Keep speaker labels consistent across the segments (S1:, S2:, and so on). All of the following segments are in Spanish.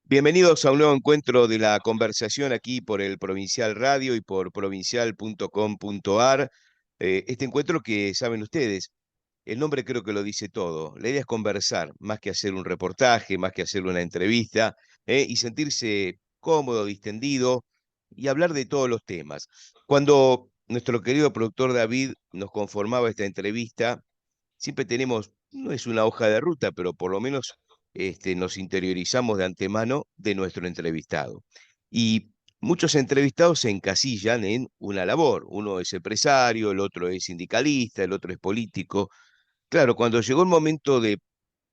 S1: Bienvenidos a un nuevo encuentro de la conversación aquí por el Provincial Radio y por provincial.com.ar. Este encuentro que, saben ustedes, el nombre creo que lo dice todo. La idea es conversar, más que hacer un reportaje, más que hacer una entrevista, y sentirse cómodo, distendido y hablar de todos los temas. Cuando nuestro querido productor David nos conformaba esta entrevista, siempre tenemos, no es una hoja de ruta, pero por lo menos nos interiorizamos de antemano de nuestro entrevistado. Y muchos entrevistados se encasillan en una labor. Uno es empresario, el otro es sindicalista, el otro es político. Claro, cuando llegó el momento de,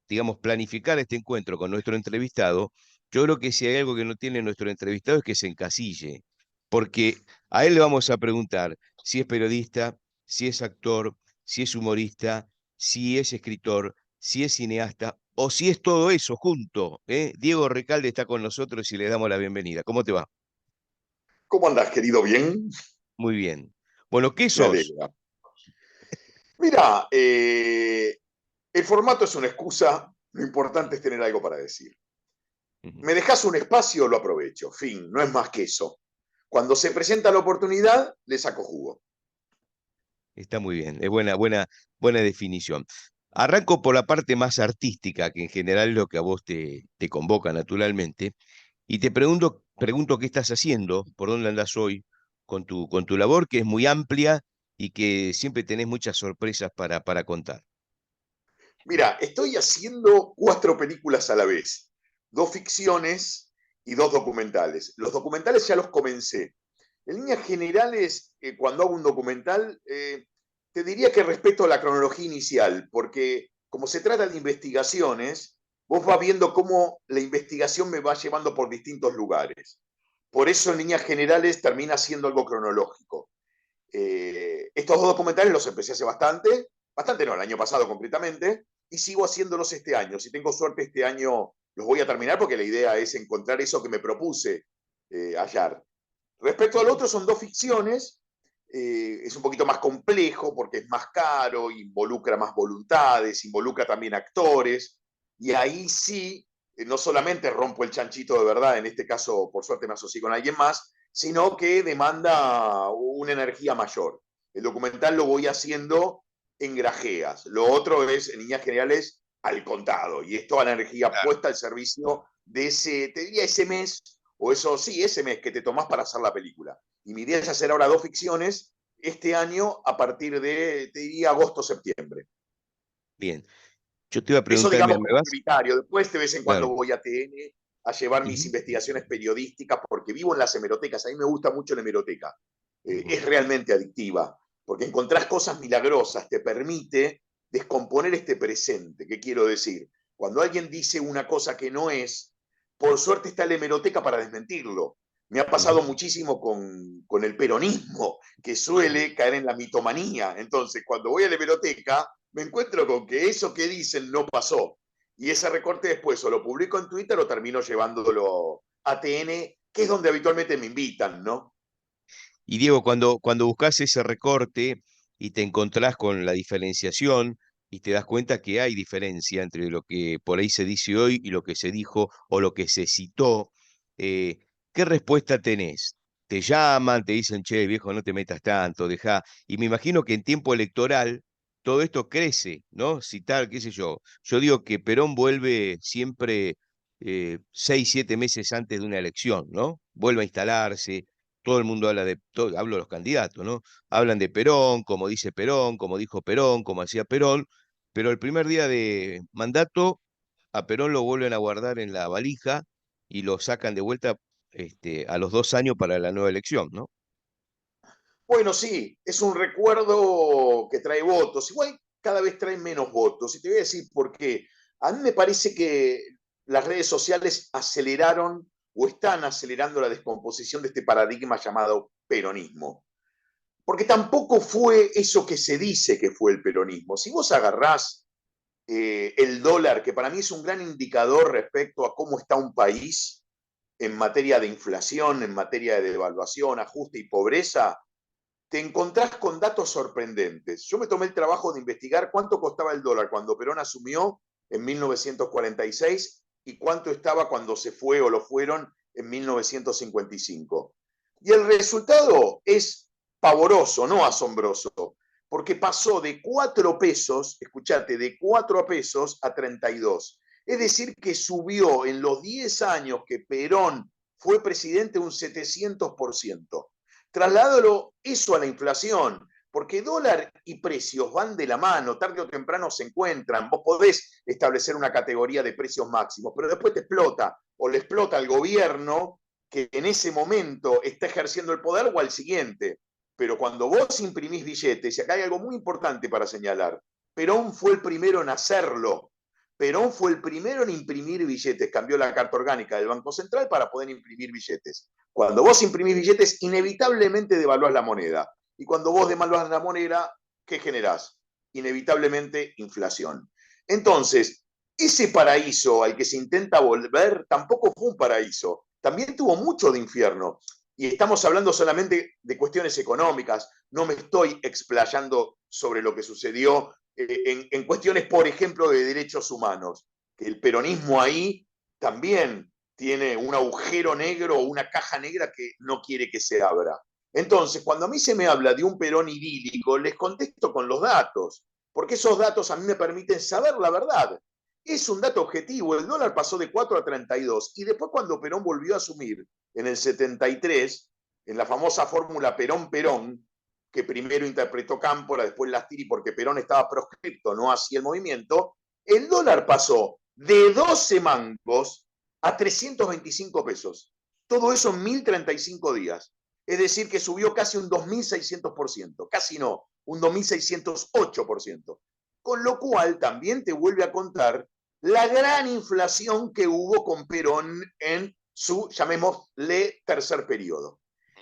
S1: digamos, planificar este encuentro con nuestro entrevistado, yo creo que si hay algo que no tiene nuestro entrevistado es que se encasille, porque a él le vamos a preguntar si es periodista, si es actor, si es humorista, si es escritor, si es cineasta o si es todo eso junto, ¿eh? Diego Recalde está con nosotros y le damos la bienvenida. ¿Cómo te va?
S2: ¿Cómo andás, querido? ¿Bien?
S1: Muy bien. Bueno, ¿qué
S2: Me
S1: sos?
S2: alegra. Mira, el formato es una excusa, lo importante es tener algo para decir.
S1: Ujú.
S2: Me dejas un espacio, lo aprovecho. Fin, no es más que eso. Cuando se presenta la oportunidad, le saco jugo.
S1: Está muy bien, es buena definición. Arranco por la parte más artística, que en general es lo que a vos te convoca naturalmente, y te pregunto qué estás haciendo, por dónde andás hoy con tu labor, que es muy amplia y que siempre tenés muchas sorpresas para contar.
S2: Mira, estoy haciendo 4 películas a la vez, 2 ficciones y 2 documentales. Los documentales ya los comencé. En líneas generales, cuando hago un documental, te diría que respeto la cronología inicial, porque como se trata de investigaciones, vos vas viendo cómo la investigación me va llevando por distintos lugares. Por eso, en líneas generales, termina siendo algo cronológico. Estos 2 documentales los empecé hace bastante no, el año pasado concretamente, y sigo haciéndolos este año. Si tengo suerte, este año los voy a terminar porque la idea es encontrar eso que me propuse ayer. Respecto al otro, son 2 ficciones. Es un poquito más complejo porque es más caro, involucra más voluntades, involucra también actores. Y ahí sí, no solamente rompo el chanchito de verdad, en este caso, por suerte me asocié con alguien más, sino que demanda una energía mayor. El documental lo voy haciendo en grajeas. Lo otro es, en líneas generales, al contado. Y es toda la energía
S1: Claro.
S2: puesta al servicio de ese, te diría, ese mes o eso sí, ese mes que te tomás para hacer la película. Y mi idea es hacer ahora 2 ficciones este año a partir de, te diría, agosto-septiembre.
S1: Bien, yo te iba a
S2: Eso,
S1: preguntar, mira,
S2: digamos,
S1: ¿me
S2: como
S1: vas?
S2: prioritario. Después, de vez en cuando,
S1: Claro.
S2: voy a TN a llevar mis
S1: Ujú,
S2: investigaciones periodísticas porque vivo en las hemerotecas. A mí me gusta mucho la hemeroteca.
S1: ujú.
S2: Es realmente adictiva porque encontrás cosas milagrosas, te permite descomponer este presente. ¿Qué quiero decir? Cuando alguien dice una cosa que no es, por suerte está la hemeroteca para desmentirlo. Me ha pasado
S1: Ujú.
S2: muchísimo con el peronismo, que suele caer en la mitomanía. Entonces, cuando voy a la hemeroteca, me encuentro con que eso que dicen no pasó. Y ese recorte después o lo publico en Twitter o termino llevándolo a TN, que es donde habitualmente me invitan, ¿no?
S1: Y Diego, cuando buscas ese recorte y te encontrás con la diferenciación y te das cuenta que hay diferencia entre lo que por ahí se dice hoy y lo que se dijo o lo que se citó, eh, ¿qué respuesta tenés? Te llaman, te dicen, che, viejo, no te metas tanto, deja. Y me imagino que en tiempo electoral todo esto crece, ¿no? Citar, qué sé yo. Yo digo que Perón vuelve siempre 6, 7 meses antes de una elección, ¿no? Vuelve a instalarse, todo el mundo habla hablo de los candidatos, ¿no? Hablan de Perón, como dice Perón, como dijo Perón, como hacía Perón, pero el primer día de mandato a Perón lo vuelven a guardar en la valija y lo sacan de vuelta a los 2 años para la nueva elección, ¿no?
S2: Bueno, sí, es un recuerdo que trae votos. Igual cada vez trae menos votos. Y te voy a decir por qué. A mí me parece que las redes sociales aceleraron o están acelerando la descomposición de este paradigma llamado peronismo. Porque tampoco fue eso que se dice que fue el peronismo. Si vos agarrás el dólar, que para mí es un gran indicador respecto a cómo está un país en materia de inflación, en materia de devaluación, ajuste y pobreza, te encontrás con datos sorprendentes. Yo me tomé el trabajo de investigar cuánto costaba el dólar cuando Perón asumió en 1946 y cuánto estaba cuando se fue o lo fueron en 1955. Y el resultado es pavoroso, no asombroso, porque pasó de 4 pesos, escuchate, de 4 pesos a 32. Es decir, que subió en los 10 años que Perón fue presidente un 700%. Trasladalo eso a la inflación, porque dólar y precios van de la mano, tarde o temprano se encuentran. Vos podés establecer una categoría de precios máximos, pero después te explota, o le explota al gobierno que en ese momento está ejerciendo el poder o al siguiente. Pero cuando vos imprimís billetes, y acá hay algo muy importante para señalar, Perón fue el primero en hacerlo. Perón fue el primero en imprimir billetes, cambió la carta orgánica del Banco Central para poder imprimir billetes. Cuando vos imprimís billetes, inevitablemente devaluás la moneda. Y cuando vos devaluás la moneda, ¿qué generás? Inevitablemente inflación. Entonces, ese paraíso al que se intenta volver tampoco fue un paraíso. También tuvo mucho de infierno. Y estamos hablando solamente de cuestiones económicas. No me estoy explayando sobre lo que sucedió en cuestiones, por ejemplo, de derechos humanos. Que el peronismo ahí también tiene un agujero negro o una caja negra que no quiere que se abra. Entonces, cuando a mí se me habla de un Perón idílico, les contesto con los datos, porque esos datos a mí me permiten saber la verdad. Es un dato objetivo, el dólar pasó de 4 a 32 y después cuando Perón volvió a asumir en el 73, en la famosa fórmula Perón-Perón, que primero interpretó Cámpora, después Lastiri, porque Perón estaba proscripto, no hacía el movimiento, el dólar pasó de 12 mangos a 325 pesos. Todo eso en 1035 días. Es decir, que subió casi un 2.600%, casi no, un 2.608%. Con lo cual también te vuelve a contar la gran inflación que hubo con Perón en su, llamémosle, tercer periodo.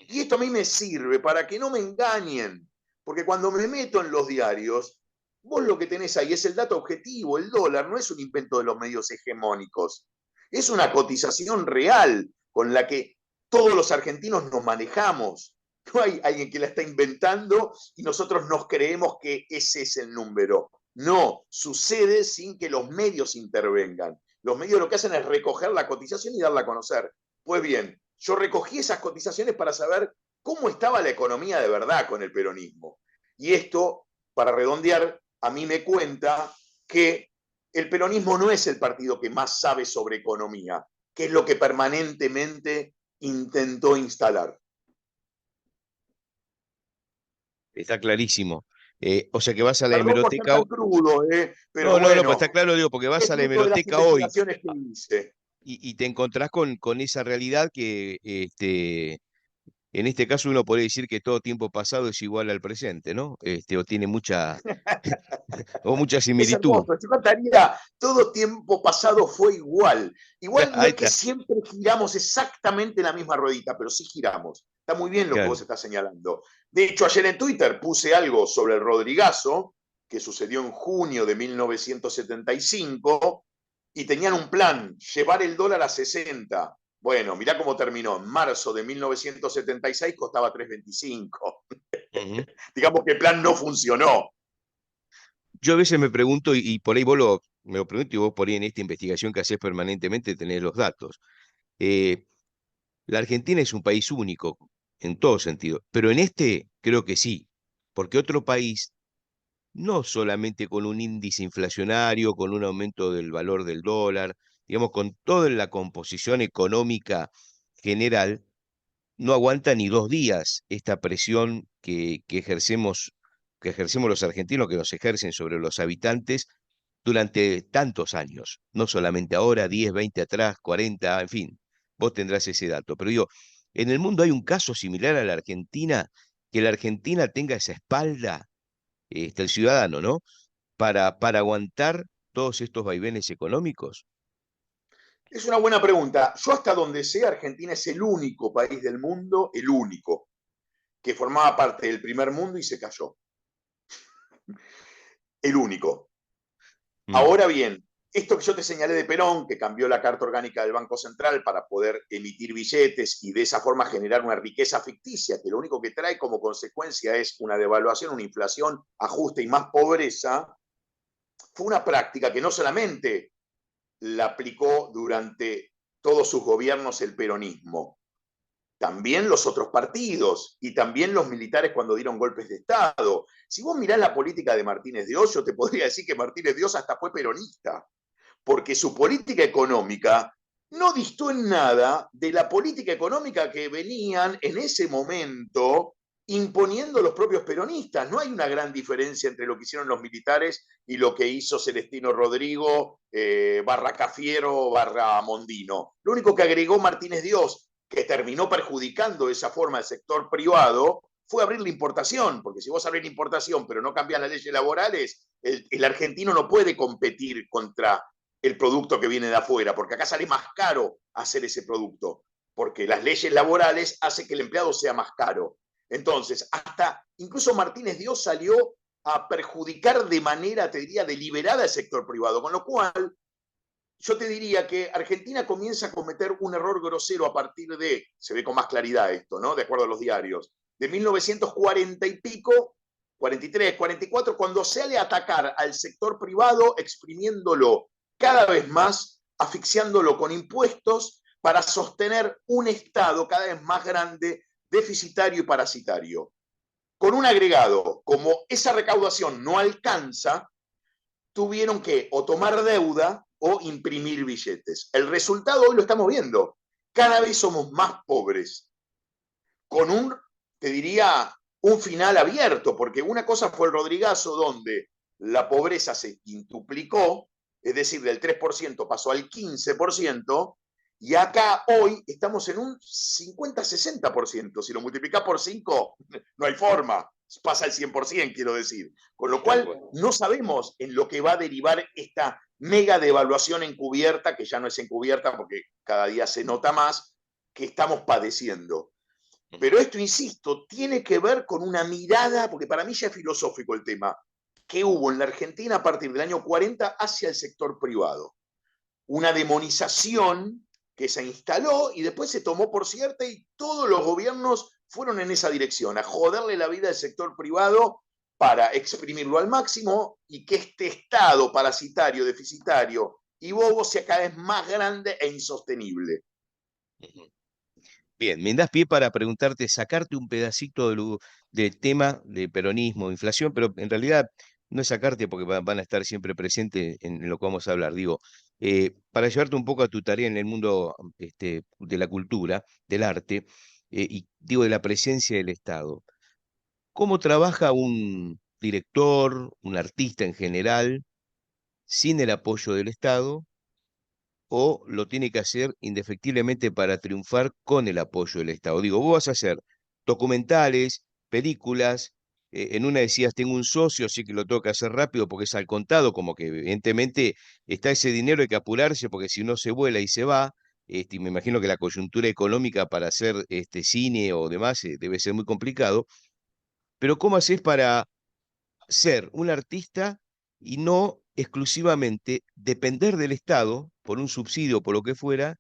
S2: Y esto a mí me sirve para que no me engañen, porque cuando me meto en los diarios, vos lo que tenés ahí es el dato objetivo, el dólar no es un invento de los medios hegemónicos, es una cotización real con la que todos los argentinos nos manejamos. No hay alguien que la está inventando y nosotros nos creemos que ese es el número. No, sucede sin que los medios intervengan. Los medios lo que hacen es recoger la cotización y darla a conocer. Pues bien, yo recogí esas cotizaciones para saber cómo estaba la economía de verdad con el peronismo. Y esto, para redondear, a mí me cuenta que el peronismo no es el partido que más sabe sobre economía, que es lo que permanentemente intentó instalar.
S1: Está clarísimo. O sea que vas a la
S2: Perdón por ser
S1: hemeroteca.
S2: tan crudo, pero
S1: No, no, no, pues está
S2: bueno,
S1: claro, digo, porque vas
S2: es
S1: a la
S2: fruto de las
S1: hemeroteca hoy
S2: investigaciones que hice.
S1: y te encontrás con esa realidad que en este caso uno podría decir que todo tiempo pasado es igual al presente, ¿no? O tiene mucha, o mucha
S2: Es
S1: similitud.
S2: hermoso. Yo cantaría, todo tiempo pasado fue igual. Igual no
S1: Ahí
S2: es que
S1: está,
S2: siempre giramos exactamente la misma ruedita, pero sí giramos. Está muy bien lo que
S1: claro.
S2: vos estás señalando. De hecho, ayer en Twitter puse algo sobre el Rodrigazo, que sucedió en junio de 1975, y tenían un plan, llevar el dólar a 60. Bueno, mirá cómo terminó. En marzo de 1976 costaba 3,25.
S1: Ujú.
S2: Digamos que el plan no funcionó.
S1: Yo a veces me pregunto, y por ahí me lo pregunto, y vos por ahí en esta investigación que haces permanentemente tenés los datos. Eh, la Argentina es un país único en todo sentido, pero en este creo que sí, porque otro país, no solamente con un índice inflacionario, con un aumento del valor del dólar, digamos, con toda la composición económica general, no aguanta ni 2 días esta presión que ejercemos los argentinos, que nos ejercen sobre los habitantes durante tantos años, no solamente ahora, 10, 20 atrás, 40, en fin, vos tendrás ese dato. Pero digo, en el mundo hay un caso similar a la Argentina, que la Argentina tenga esa espalda, el ciudadano, ¿no? Para aguantar todos estos vaivenes económicos.
S2: Es una buena pregunta. Yo hasta donde sé, Argentina es el único país del mundo, el único, que formaba parte del primer mundo y se cayó. El único.
S1: Mm,
S2: Ahora bien, esto que yo te señalé de Perón, que cambió la carta orgánica del Banco Central para poder emitir billetes y de esa forma generar una riqueza ficticia, que lo único que trae como consecuencia es una devaluación, una inflación, ajuste y más pobreza, fue una práctica que no solamente la aplicó durante todos sus gobiernos el peronismo. También los otros partidos y también los militares cuando dieron golpes de Estado. Si vos mirás la política de Martínez de Oz, yo te podría decir que Martínez de Oz hasta fue peronista, porque su política económica no distó en nada de la política económica que venían en ese momento imponiendo los propios peronistas. No hay una gran diferencia entre lo que hicieron los militares y lo que hizo Celestino Rodrigo, barra Cafiero, barra Mondino. Lo único que agregó Martínez de Oz, que terminó perjudicando esa forma del sector privado, fue abrir la importación, porque si vos abrís la importación pero no cambias las leyes laborales, el argentino no puede competir contra el producto que viene de afuera, porque acá sale más caro hacer ese producto, porque las leyes laborales hacen que el empleado sea más caro. Entonces, hasta incluso Martínez de Oz salió a perjudicar de manera, te diría, deliberada el sector privado, con lo cual yo te diría que Argentina comienza a cometer un error grosero a partir de, se ve con más claridad esto, ¿no? De acuerdo a los diarios, de 1940 y pico, 43, 44, cuando sale a atacar al sector privado, exprimiéndolo cada vez más, asfixiándolo con impuestos para sostener un Estado cada vez más grande, deficitario y parasitario. Con un agregado, como esa recaudación no alcanza, tuvieron que o tomar deuda o imprimir billetes. El resultado hoy lo estamos viendo. Cada vez somos más pobres, con un, te diría, un final abierto, porque una cosa fue el Rodrigazo, donde la pobreza se quintuplicó, es decir, del 3% pasó al 15%, y acá hoy estamos en un 50-60%. Si lo multiplicás por 5, no hay forma, pasa al 100%, quiero decir. Con lo cual, no sabemos en lo que va a derivar esta mega devaluación encubierta, que ya no es encubierta porque cada día se nota más, que estamos padeciendo. Pero esto, insisto, tiene que ver con una mirada, porque para mí ya es filosófico el tema, que hubo en la Argentina a partir del año 40 hacia el sector privado. Una demonización que se instaló y después se tomó por cierta y todos los gobiernos fueron en esa dirección, a joderle la vida al sector privado para exprimirlo al máximo y que este Estado parasitario, deficitario y bobo sea cada vez más grande e insostenible.
S1: Bien, me das pie para preguntarte, sacarte un pedacito del tema de peronismo, inflación, pero en realidad no es sacarte porque van a estar siempre presentes en lo que vamos a hablar. Digo, para llevarte un poco a tu tarea en el mundo de la cultura, del arte, y digo, de la presencia del Estado. ¿Cómo trabaja un director, un artista en general, sin el apoyo del Estado? ¿O lo tiene que hacer indefectiblemente para triunfar con el apoyo del Estado? Digo, vos vas a hacer documentales, películas, en una decías, tengo un socio, así que lo tengo que hacer rápido porque es al contado, como que evidentemente está ese dinero, hay que apurarse porque si no se vuela y se va. Y me imagino que la coyuntura económica para hacer cine o demás debe ser muy complicado, pero ¿cómo haces para ser un artista y no exclusivamente depender del Estado por un subsidio o por lo que fuera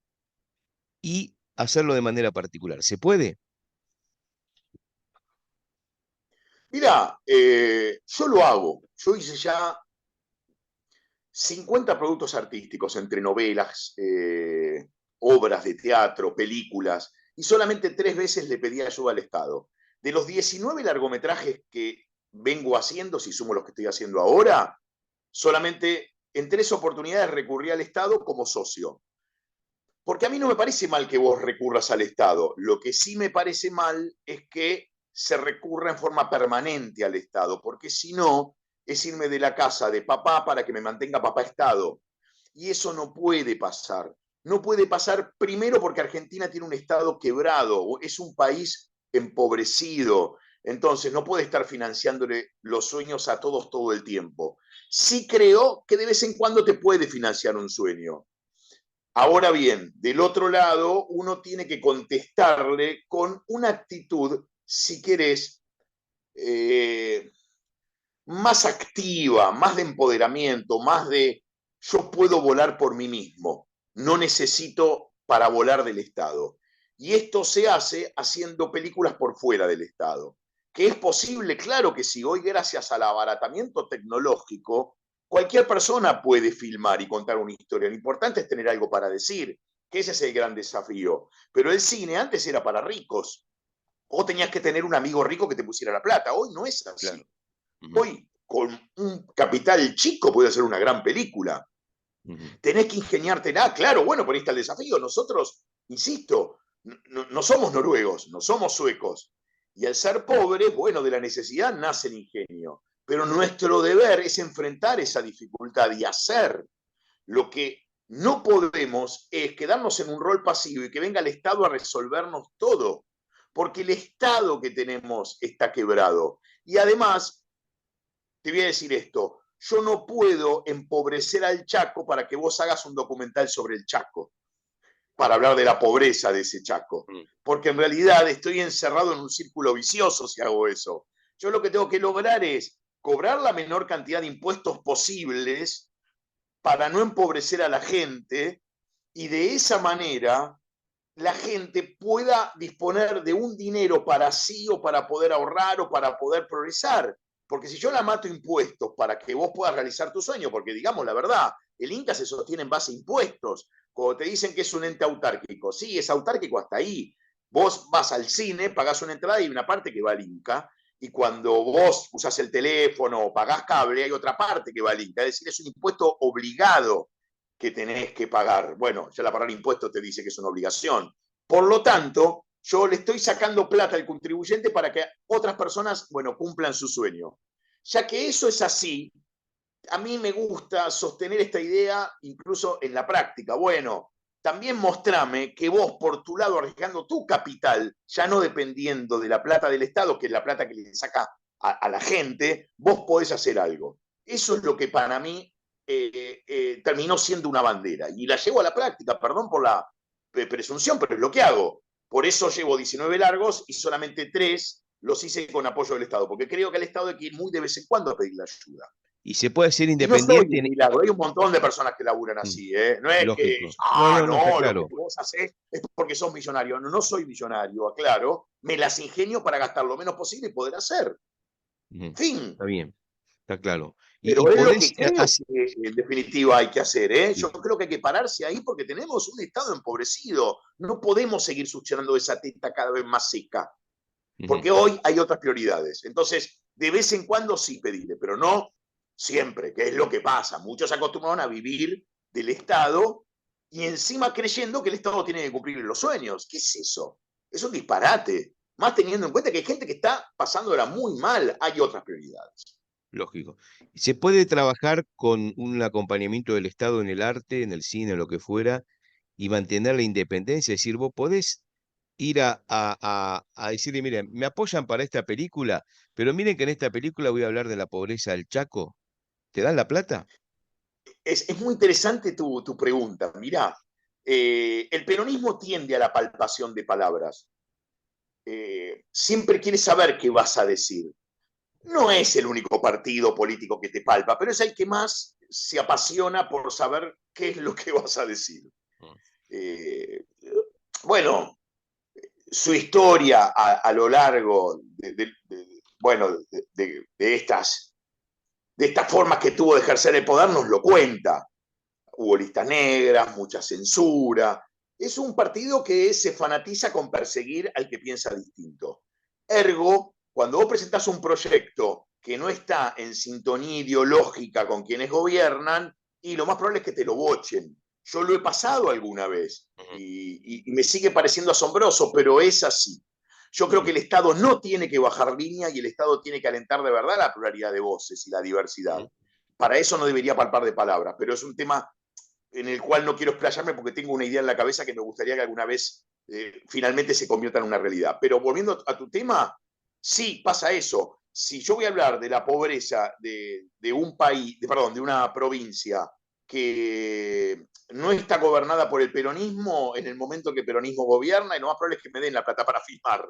S1: y hacerlo de manera particular? ¿Se puede?
S2: Mira, yo lo hago. Yo hice ya 50 productos artísticos entre novelas, obras de teatro, películas, y solamente 3 veces le pedí ayuda al Estado. De los 19 largometrajes que vengo haciendo, si sumo los que estoy haciendo ahora, solamente en 3 oportunidades recurrí al Estado como socio. Porque a mí no me parece mal que vos recurras al Estado. Lo que sí me parece mal es que se recurra en forma permanente al Estado, porque si no, es irme de la casa de papá para que me mantenga papá Estado. Y eso no puede pasar. No puede pasar primero porque Argentina tiene un Estado quebrado, es un país empobrecido, entonces no puede estar financiándole los sueños a todos todo el tiempo. Sí creo que de vez en cuando te puede financiar un sueño. Ahora bien, del otro lado, uno tiene que contestarle con una actitud, si querés, más activa, más de empoderamiento, más de yo puedo volar por mí mismo, no necesito para volar del Estado. Y esto se hace haciendo películas por fuera del Estado. ¿Que es posible? Claro que sí. Hoy, gracias al abaratamiento tecnológico, cualquier persona puede filmar y contar una historia. Lo importante es tener algo para decir, que ese es el gran desafío. Pero el cine antes era para ricos. O tenías que tener un amigo rico que te pusiera la plata. Hoy no es así.
S1: Claro.
S2: Hoy, con un capital chico, puede ser una gran película. Tenés que ingeniártela, claro, bueno, por ahí está el desafío. Nosotros, insisto, no somos noruegos, no somos suecos. Y al ser pobres, bueno, de la necesidad nace el ingenio. Pero nuestro deber es enfrentar esa dificultad y hacer. Lo que no podemos es quedarnos en un rol pasivo y que venga el Estado a resolvernos todo. Porque el Estado que tenemos está quebrado. Y además, te voy a decir esto, yo no puedo empobrecer al Chaco para que vos hagas un documental sobre el Chaco, para hablar de la pobreza de ese Chaco, porque en realidad estoy encerrado en un círculo vicioso si hago eso. Yo lo que tengo que lograr es cobrar la menor cantidad de impuestos posibles para no empobrecer a la gente y de esa manera la gente pueda disponer de un dinero para sí o para poder ahorrar o para poder progresar. Porque si yo la mato impuestos para que vos puedas realizar tu sueño, porque digamos la verdad, el Inca se sostiene en base a impuestos. Cuando te dicen que es un ente autárquico, sí, es autárquico hasta ahí. Vos vas al cine, pagás una entrada y una parte que va al Inca, y cuando vos usás el teléfono o pagás cable, hay otra parte que va al Inca. Es decir, es un impuesto obligado que tenés que pagar. Bueno, ya la pagar impuestos te dice que es una obligación. Por lo tanto, yo le estoy sacando plata al contribuyente para que otras personas, bueno, cumplan su sueño. Ya que eso es así, a mí me gusta sostener esta idea incluso en la práctica. Bueno, también mostrame que vos, por tu lado, arriesgando tu capital, ya no dependiendo de la plata del Estado, que es la plata que le saca a la gente, vos podés hacer algo. Eso es lo que para mí terminó siendo una bandera. Y la llevo a la práctica, perdón por la presunción, pero es lo que hago. Por eso llevo 19 largos y solamente 3 los hice con apoyo del Estado, porque creo que el Estado hay que ir muy de vez en cuando a pedir la ayuda.
S1: Y se puede ser
S2: Y no soy
S1: independiente
S2: un milagro, hay un montón de personas que laburan así, ¿eh? No es que,
S1: lógico. No, no, no, está
S2: lo que
S1: claro.
S2: vos haces es porque sos millonario. No, no soy millonario, aclaro, me las ingenio para gastar lo menos posible y poder hacer. Fin.
S1: Está bien, está claro. Y
S2: Pero es lo
S1: podés
S2: que creo que en definitiva hay que hacer, ¿eh? Yo creo que hay que pararse ahí porque tenemos un Estado empobrecido. No podemos seguir succionando esa teta cada vez más seca, porque hoy hay otras prioridades. Entonces, de vez en cuando sí pedirle, pero no siempre, que es lo que pasa. Muchos se acostumbraron a vivir del Estado y encima creyendo que el Estado tiene que cumplir los sueños. ¿Qué es eso? Es un disparate. Más teniendo en cuenta que hay gente que está pasándola muy mal, hay otras prioridades.
S1: lógico. ¿Se puede trabajar con un acompañamiento del Estado en el arte, en el cine, en lo que fuera, y mantener la independencia? Es decir, vos podés ir a decirle, miren, me apoyan para esta película, pero miren que en esta película voy a hablar de la pobreza del Chaco. ¿Te dan la plata?
S2: Es muy interesante tu pregunta. Mirá, el peronismo tiende a la palpación de palabras. Siempre quiere saber qué vas a decir. No es el único partido político que te palpa, pero es el que más se apasiona por saber qué es lo que vas a decir. Eh, bueno, su historia a lo largo bueno, de estas formas que tuvo de ejercer el poder nos lo cuenta. Hubo listas negras, mucha censura. Es un partido que se fanatiza con perseguir al que piensa distinto. Ergo, cuando vos presentás un proyecto que no está en sintonía ideológica con quienes gobiernan, y lo más probable es que te lo bochen. Yo lo he pasado alguna vez y me sigue pareciendo asombroso, pero es así. Yo creo que el Estado no tiene que bajar línea y el Estado tiene que alentar de verdad la pluralidad de voces y la diversidad. Para eso no debería palpar de palabras, pero es un tema en el cual no quiero explayarme porque tengo una idea en la cabeza que me gustaría que alguna vez finalmente se convierta en una realidad. Pero volviendo a tu tema, sí, pasa eso. Si yo voy a hablar de la pobreza de un país, perdón, de una provincia que no está gobernada por el peronismo en el momento que el peronismo gobierna, y lo más probable es que me den la plata para filmar.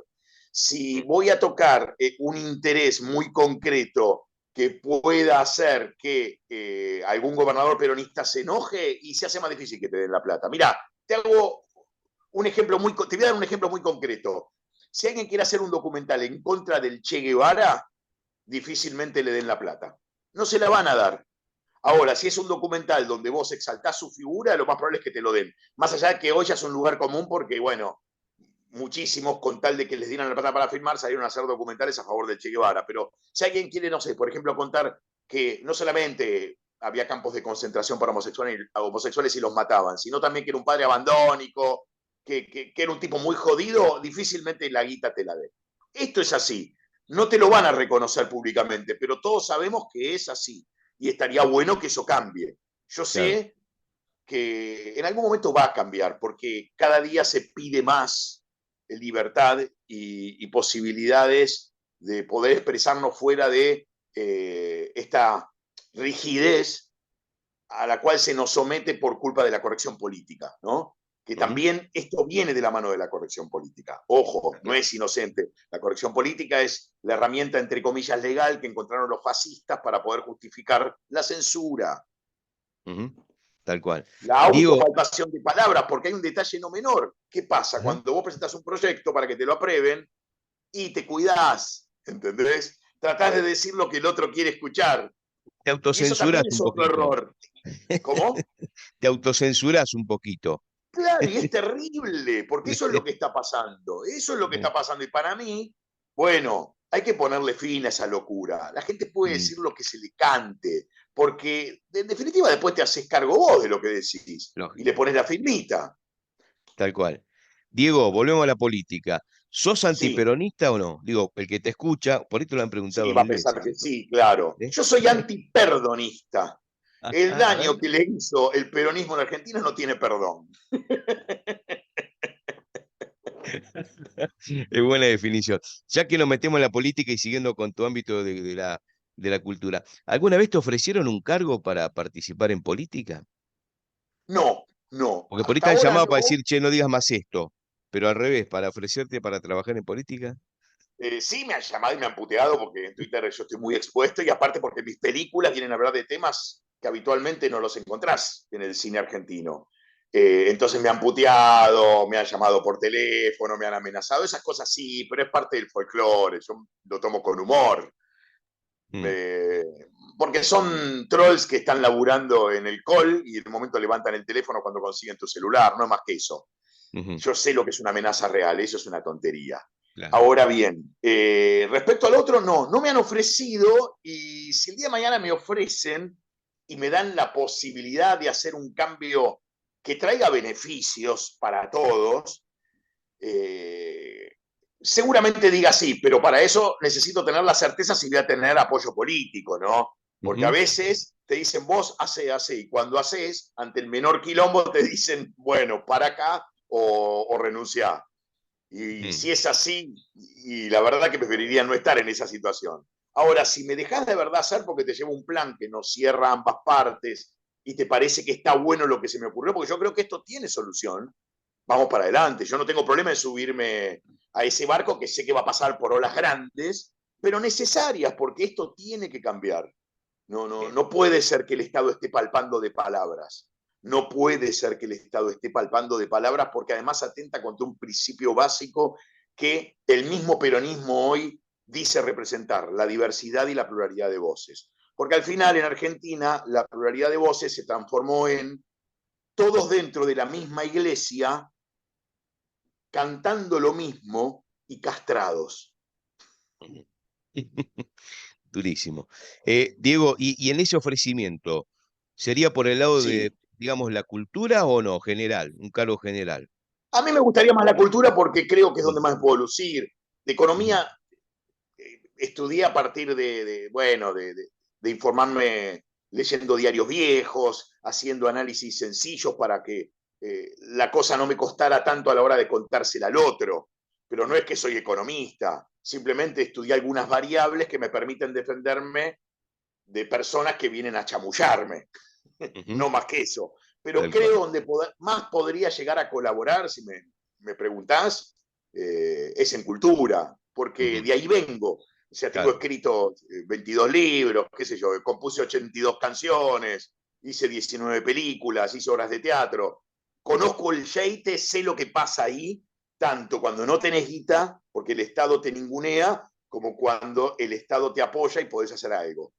S2: Si voy a tocar un interés muy concreto que pueda hacer que algún gobernador peronista se enoje y se hace más difícil que te den la plata. Mira, te voy a dar un ejemplo muy concreto. Si alguien quiere hacer un documental en contra del Che Guevara, difícilmente le den la plata. No se la van a dar. Ahora, si es un documental donde vos exaltás su figura, lo más probable es que te lo den. Más allá de que hoy ya es un lugar común porque, bueno, muchísimos, con tal de que les dieran la plata para filmar, salieron a hacer documentales a favor del Che Guevara. Pero si alguien quiere, no sé, por ejemplo, contar que no solamente había campos de concentración para homosexuales y los mataban, sino también que era un padre abandónico, que era un tipo muy jodido, difícilmente la guita te la dé. Esto es así. No te lo van a reconocer públicamente, pero todos sabemos que es así. Y estaría bueno que eso cambie. Yo
S1: Claro.
S2: sé que en algún momento va a cambiar, porque cada día se pide más libertad y posibilidades de poder expresarnos fuera de esta rigidez a la cual se nos somete por culpa de la corrección política, ¿no? Que
S1: Ujú.
S2: también esto viene de la mano de la corrección política. Ojo, no es inocente. La corrección política es la herramienta, entre comillas, legal que encontraron los fascistas para poder justificar la censura,
S1: Ujú. Tal cual.
S2: la
S1: Diego,
S2: autofaltación de palabras, porque hay un detalle no menor. ¿Qué pasa?
S1: ajá,
S2: Cuando vos presentás un proyecto para que te lo aprueben y te cuidás, ¿entendés? Tratás de decir lo que el otro quiere escuchar.
S1: te
S2: Y eso
S1: autocensuras
S2: también es
S1: un
S2: otro
S1: poquito.
S2: error. ¿Cómo?
S1: Te autocensuras un poquito.
S2: Claro, y es terrible, porque eso es lo que está pasando. Eso es lo que está pasando. Y para mí, bueno, hay que ponerle fin a esa locura. La gente puede
S1: Mm,
S2: decir lo que se le cante, porque en definitiva después te haces cargo vos de lo que decís y le
S1: lógico,
S2: pones la firmita.
S1: tal cual. Diego, volvemos a la política. ¿Sos
S2: Sí,
S1: antiperonista o no? Digo, el que te escucha, por ahí te lo han
S2: sí,
S1: preguntado
S2: va a
S1: mil
S2: pensar
S1: veces
S2: que
S1: esto.
S2: sí, claro.
S1: ¿Eh?
S2: Yo soy antiperdonista. El
S1: A ver.
S2: daño que le hizo el peronismo en Argentina no tiene perdón.
S1: Es buena definición. Ya que nos metemos en la política y siguiendo con tu ámbito de la cultura, ¿alguna vez te ofrecieron un cargo para participar en política?
S2: No, no,
S1: Porque por ahí
S2: hasta
S1: te han
S2: ahora
S1: llamado para
S2: no.
S1: decir, che, no digas más esto, pero al revés, para ofrecerte para trabajar en política.
S2: Sí me han llamado y me han puteado porque en Twitter yo estoy muy expuesto y aparte porque mis películas vienen a hablar de temas que habitualmente no los encontrás en el cine argentino. Entonces me han puteado, me han llamado por teléfono, me han amenazado, esas cosas sí, pero es parte del folclore, yo lo tomo con humor.
S1: Mm,
S2: Eh, Porque son trolls que están laburando en el call y en un momento levantan el teléfono cuando consiguen tu celular, no es más que eso.
S1: ujú,
S2: Yo sé lo que es una amenaza real, eso es una tontería.
S1: claro.
S2: Ahora bien, respecto al otro, no me han ofrecido y si el día de mañana me ofrecen y me dan la posibilidad de hacer un cambio que traiga beneficios para todos, eh, seguramente diga sí, pero para eso necesito tener la certeza si voy a tener apoyo político, ¿no? Porque a
S1: Ujú,
S2: veces te dicen vos hace, y cuando haces, ante el menor quilombo te dicen, bueno, para acá o renunciar. Y
S1: mm,
S2: si es así, y la verdad que preferiría no estar en esa situación. Ahora, si me dejas de verdad hacer porque te llevo un plan que nos cierra ambas partes y te parece que está bueno lo que se me ocurrió, porque yo creo que esto tiene solución, vamos para adelante. Yo no tengo problema en subirme a ese barco que sé que va a pasar por olas grandes, pero necesarias, porque esto tiene que cambiar.
S1: bien.
S2: No puede ser que el Estado esté palpando de palabras. No puede ser que el Estado esté palpando de palabras porque además atenta contra un principio básico que el mismo peronismo hoy dice representar, la diversidad y la pluralidad de voces. Porque al final en Argentina la pluralidad de voces se transformó en todos dentro de la misma iglesia cantando lo mismo y castrados.
S1: Durísimo. Diego, y en ese ofrecimiento, ¿sería por el lado de,
S2: Sí.
S1: digamos, la cultura o no, general, un cargo general?
S2: A mí me gustaría más la cultura porque creo que es donde
S1: Mm,
S2: más me puedo lucir. De
S1: ujú,
S2: economía estudié a partir bueno, de informarme leyendo diarios viejos, haciendo análisis sencillos para que la cosa no me costara tanto a la hora de contársela al otro. Pero no es que soy economista, simplemente estudié algunas variables que me permiten defenderme de personas que vienen a chamullarme,
S1: ujú,
S2: no más que eso. Pero
S1: tal cual.
S2: creo donde más podría llegar a colaborar, si me preguntás, es en cultura, porque
S1: Ujú,
S2: de ahí vengo. O sea, tengo
S1: claro.
S2: escrito 22 libros, qué sé yo, compuse 82 canciones, hice 19 películas, hice obras de teatro. Conozco el yeite, sé lo que pasa ahí, tanto cuando no tenés guita, porque el Estado te ningunea, como cuando el Estado te apoya y podés hacer algo.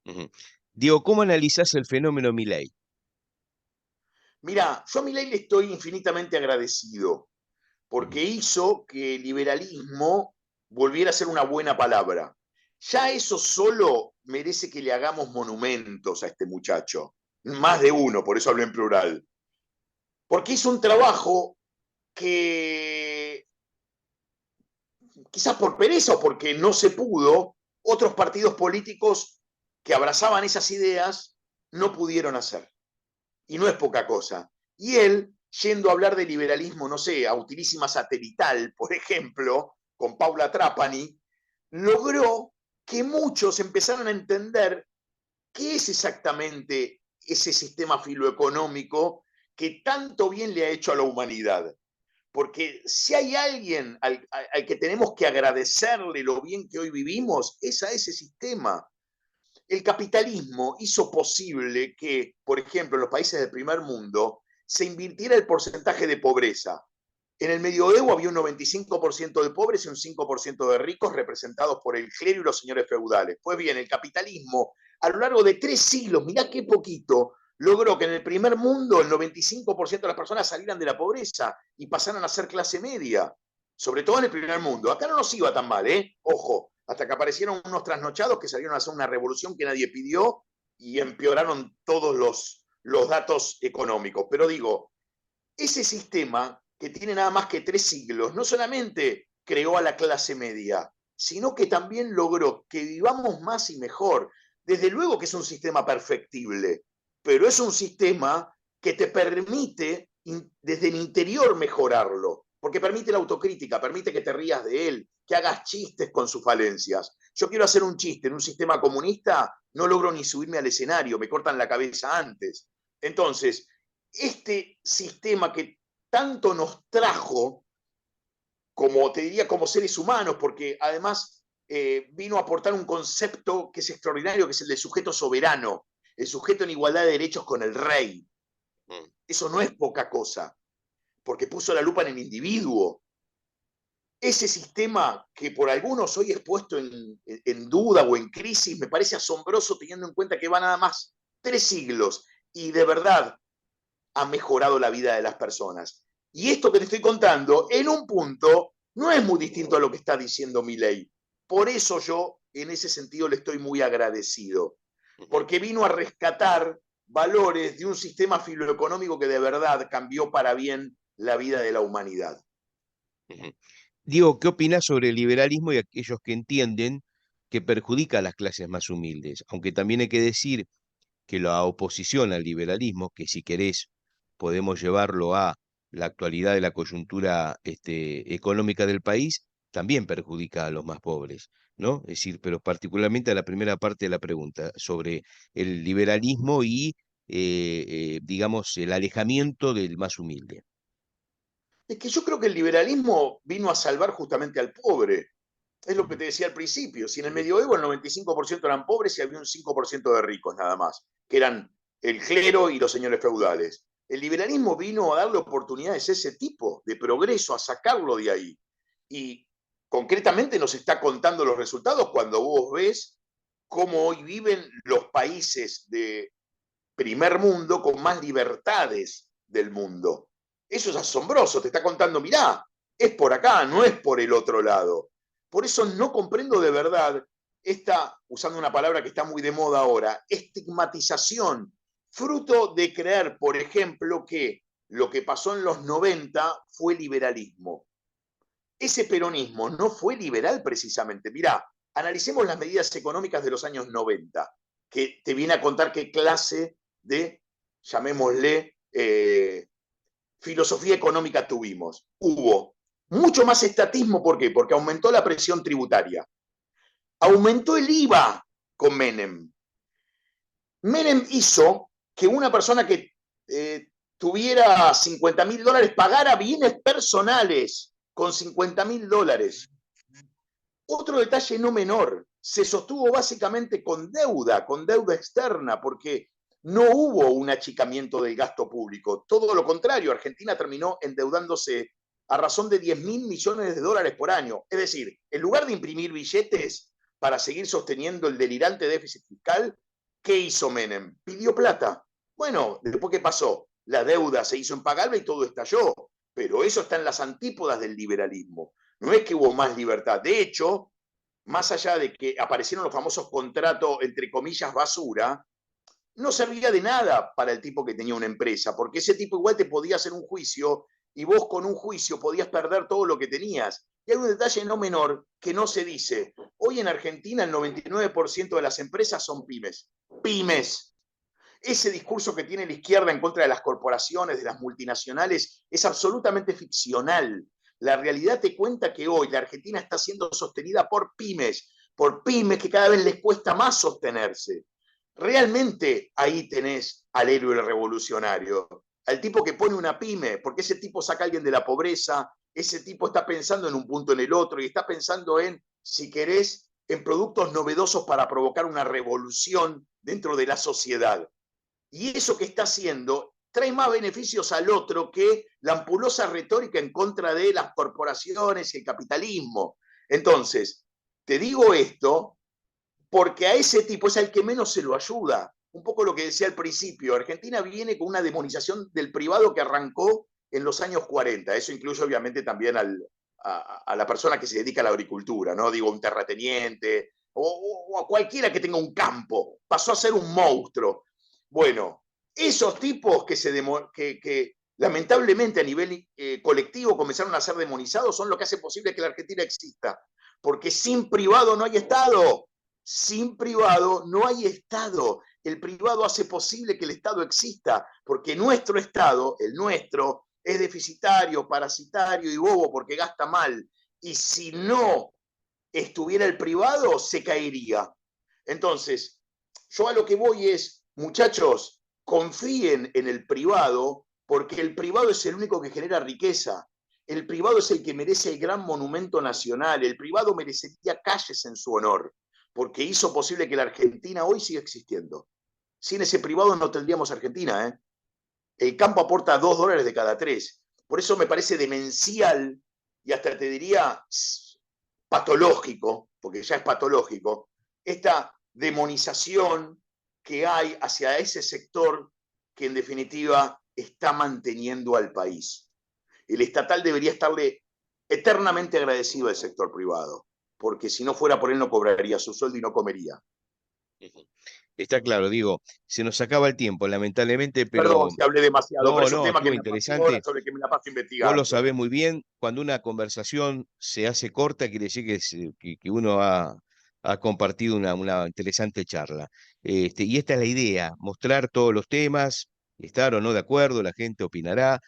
S1: Ujú. Diego, ¿cómo analizás el fenómeno Milei?
S2: Mira, yo a Milei le estoy infinitamente agradecido
S1: Ujú.
S2: porque hizo que el liberalismo volviera a ser una buena palabra. Ya eso solo merece que le hagamos monumentos a este muchacho. Más de uno, por eso hablo en plural. Porque hizo un trabajo que quizás por pereza o porque no se pudo, otros partidos políticos que abrazaban esas ideas no pudieron hacer. Y no es poca cosa. Y él, yendo a hablar de liberalismo, no sé, a utilísima satelital, por ejemplo, con Paula Trapani, logró que muchos empezaran a entender qué es exactamente ese sistema filoeconómico que tanto bien le ha hecho a la humanidad. Porque si hay alguien al que tenemos que agradecerle lo bien que hoy vivimos, es a ese sistema. El capitalismo hizo posible que, por ejemplo, en los países del primer mundo se invirtiera el porcentaje de pobreza. En el medioevo había un 95% de pobres y un 5% de ricos representados por el clero y los señores feudales. Pues bien, el capitalismo a lo largo de 3 siglos, mirá qué poquito, logró que en el primer mundo el 95% de las personas salieran de la pobreza y pasaran a ser clase media, sobre todo en el primer mundo. Acá no nos iba tan mal, ¿eh? Ojo, hasta que aparecieron unos trasnochados que salieron a hacer una revolución que nadie pidió y empeoraron todos los datos económicos. Pero digo, ese sistema, que tiene nada más que 3 siglos, no solamente creó a la clase media, sino que también logró que vivamos más y mejor. Desde luego que es un sistema perfectible, pero es un sistema que te permite desde el interior mejorarlo, porque permite la autocrítica, permite que te rías de él, que hagas chistes con sus falencias. Yo quiero hacer un chiste en un sistema comunista, no logro ni subirme al escenario, me cortan la cabeza antes. Entonces, este sistema que tanto nos trajo, como te diría, como seres humanos, porque además vino a aportar un concepto que es extraordinario, que es el del sujeto soberano, el sujeto en igualdad de derechos con el rey. Eso no es poca cosa, porque puso la lupa en el individuo. Ese sistema que por algunos hoy es puesto en duda o en crisis, me parece asombroso teniendo en cuenta que va nada más 3 siglos y de verdad ha mejorado la vida de las personas. Y esto que te estoy contando, en un punto, no es muy distinto a lo que está diciendo Milei. Por eso yo, en ese sentido, le estoy muy agradecido, porque vino a rescatar valores de un sistema filoeconómico que de verdad cambió para bien la vida de la humanidad.
S1: Ujú. Diego, ¿qué opinás sobre el liberalismo y aquellos que entienden que perjudica a las clases más humildes? Aunque también hay que decir que la oposición al liberalismo, que si querés podemos llevarlo a la actualidad de la coyuntura económica del país, también perjudica a los más pobres, ¿no? Es decir, pero particularmente a la primera parte de la pregunta sobre el liberalismo y, digamos, el alejamiento del más humilde.
S2: Es que yo creo que el liberalismo vino a salvar justamente al pobre. Es lo que te decía al principio. Si en el medioevo el 95% eran pobres y había un 5% de ricos nada más, que eran el clero y los señores feudales. El liberalismo vino a darle oportunidades a ese tipo de progreso, a sacarlo de ahí. Y concretamente nos está contando los resultados cuando vos ves cómo hoy viven los países de primer mundo con más libertades del mundo. Eso es asombroso, te está contando, mirá, es por acá, no es por el otro lado. Por eso no comprendo de verdad esta, usando una palabra que está muy de moda ahora, estigmatización, fruto de creer, por ejemplo, que lo que pasó en los 90 fue liberalismo. Ese peronismo no fue liberal precisamente. Mirá, analicemos las medidas económicas de los años 90, que te viene a contar qué clase de, llamémosle, filosofía económica tuvimos. Hubo mucho más estatismo, ¿por qué? Porque aumentó la presión tributaria. Aumentó el IVA con Menem. Menem hizo que una persona que tuviera $50.000 pagara bienes personales con $50.000. Otro detalle no menor, se sostuvo básicamente con deuda externa, porque no hubo un achicamiento del gasto público. Todo lo contrario, Argentina terminó endeudándose a razón de 10.000 millones de dólares por año. Es decir, en lugar de imprimir billetes para seguir sosteniendo el delirante déficit fiscal, ¿Qué hizo Menem? Pidió plata. Bueno, después ¿qué pasó? La deuda se hizo impagable y todo estalló. Pero eso está en las antípodas del liberalismo. No es que hubo más libertad. De hecho, más allá de que aparecieron los famosos contratos, entre comillas, basura, no servía de nada para el tipo que tenía una empresa, porque ese tipo igual te podía hacer un juicio y vos con un juicio podías perder todo lo que tenías. Y hay un detalle no menor que no se dice. Hoy en Argentina el 99% de las empresas son pymes. Pymes. Ese discurso que tiene la izquierda en contra de las corporaciones, de las multinacionales, es absolutamente ficcional. La realidad te cuenta que hoy la Argentina está siendo sostenida por pymes que cada vez les cuesta más sostenerse. Realmente ahí tenés al héroe revolucionario, al tipo que pone una pyme, porque ese tipo saca a alguien de la pobreza, ese tipo está pensando en un punto en el otro y está pensando en, si querés, en productos novedosos para provocar una revolución dentro de la sociedad. Y eso que está haciendo trae más beneficios al otro que la ampulosa retórica en contra de las corporaciones y el capitalismo. Entonces, te digo esto porque a ese tipo es al que menos se lo ayuda. Un poco lo que decía al principio, Argentina viene con una demonización del privado que arrancó en los años 40. Eso incluye obviamente también a la persona que se dedica a la agricultura, ¿no? Digo, un terrateniente o a cualquiera que tenga un campo. Pasó a ser un monstruo. Bueno, esos tipos que lamentablemente a nivel colectivo comenzaron a ser demonizados son lo que hace posible que la Argentina exista. Porque sin privado no hay Estado. Sin privado no hay Estado. El privado hace posible que el Estado exista, porque nuestro Estado, el nuestro, es deficitario, parasitario y bobo porque gasta mal. Y si no estuviera el privado, se caería. Entonces, yo a lo que voy es, muchachos, confíen en el privado, porque el privado es el único que genera riqueza. El privado es el que merece el gran monumento nacional. El privado merecería calles en su honor, porque hizo posible que la Argentina hoy siga existiendo. Sin ese privado no tendríamos Argentina, ¿eh? El campo aporta $2 de cada 3. Por eso me parece demencial y hasta te diría patológico, porque ya es patológico, esta demonización que hay hacia ese sector que en definitiva está manteniendo al país. El estatal debería estarle eternamente agradecido al sector privado, porque si no fuera por él no cobraría su sueldo y no comería.
S1: Está claro, digo, se nos acaba el tiempo, lamentablemente,
S2: Perdón
S1: pero
S2: si hablé demasiado, pero
S1: no,
S2: es un
S1: no,
S2: tema que
S1: estuvo
S2: me apasiona,
S1: interesante.
S2: sobre el que me la paso
S1: Vos lo
S2: investigando.
S1: sabés muy bien, cuando una conversación se hace corta, quiere decir que uno ha compartido una interesante charla. Y esta es la idea, mostrar todos los temas, estar o no de acuerdo, la gente opinará,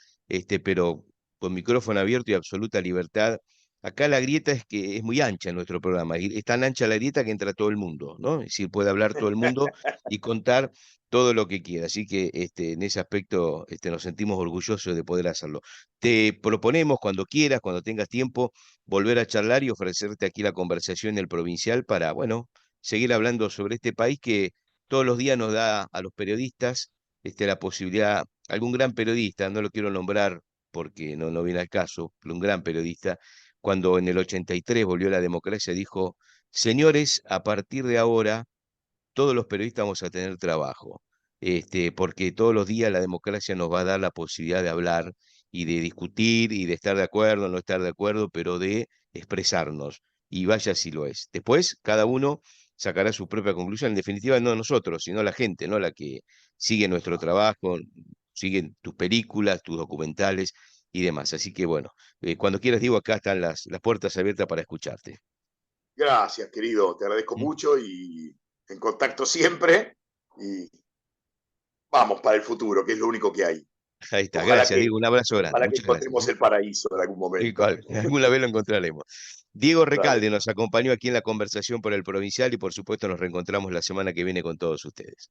S1: pero con micrófono abierto y absoluta libertad. Acá la grieta es que es muy ancha en nuestro programa, y es tan ancha la grieta que entra todo el mundo, ¿no? Es decir, puede hablar todo el mundo y contar todo lo que quiera. Así que en ese aspecto nos sentimos orgullosos de poder hacerlo. Te proponemos cuando quieras, cuando tengas tiempo, volver a charlar y ofrecerte aquí la conversación en el provincial para, bueno, seguir hablando sobre este país que todos los días nos da a los periodistas la posibilidad, algún gran periodista, no lo quiero nombrar porque no viene al caso, pero un gran periodista, cuando en el 83 volvió la democracia, dijo, señores, a partir de ahora todos los periodistas vamos a tener trabajo, porque todos los días la democracia nos va a dar la posibilidad de hablar y de discutir y de estar de acuerdo, no estar de acuerdo, pero de expresarnos. Y vaya si lo es. Después, cada uno sacará su propia conclusión. En definitiva, no nosotros, sino la gente, ¿no? La que sigue nuestro trabajo, sigue tus películas, tus documentales y demás. Así que bueno, cuando quieras, digo, acá están las puertas abiertas para escucharte.
S2: Gracias, querido, te agradezco
S1: ¿Mm?
S2: mucho y en contacto siempre. Y vamos para el futuro, que es lo único que hay.
S1: Ahí está,
S2: Ojalá
S1: gracias,
S2: que,
S1: digo, un abrazo grande,
S2: ojalá que
S1: muchas gracias.
S2: encontremos el paraíso en algún momento.
S1: Alguna vez lo encontraremos. Diego
S2: Dale.
S1: Recalde nos acompañó aquí en la conversación por el Provincial y por supuesto nos reencontramos la semana que viene con todos ustedes.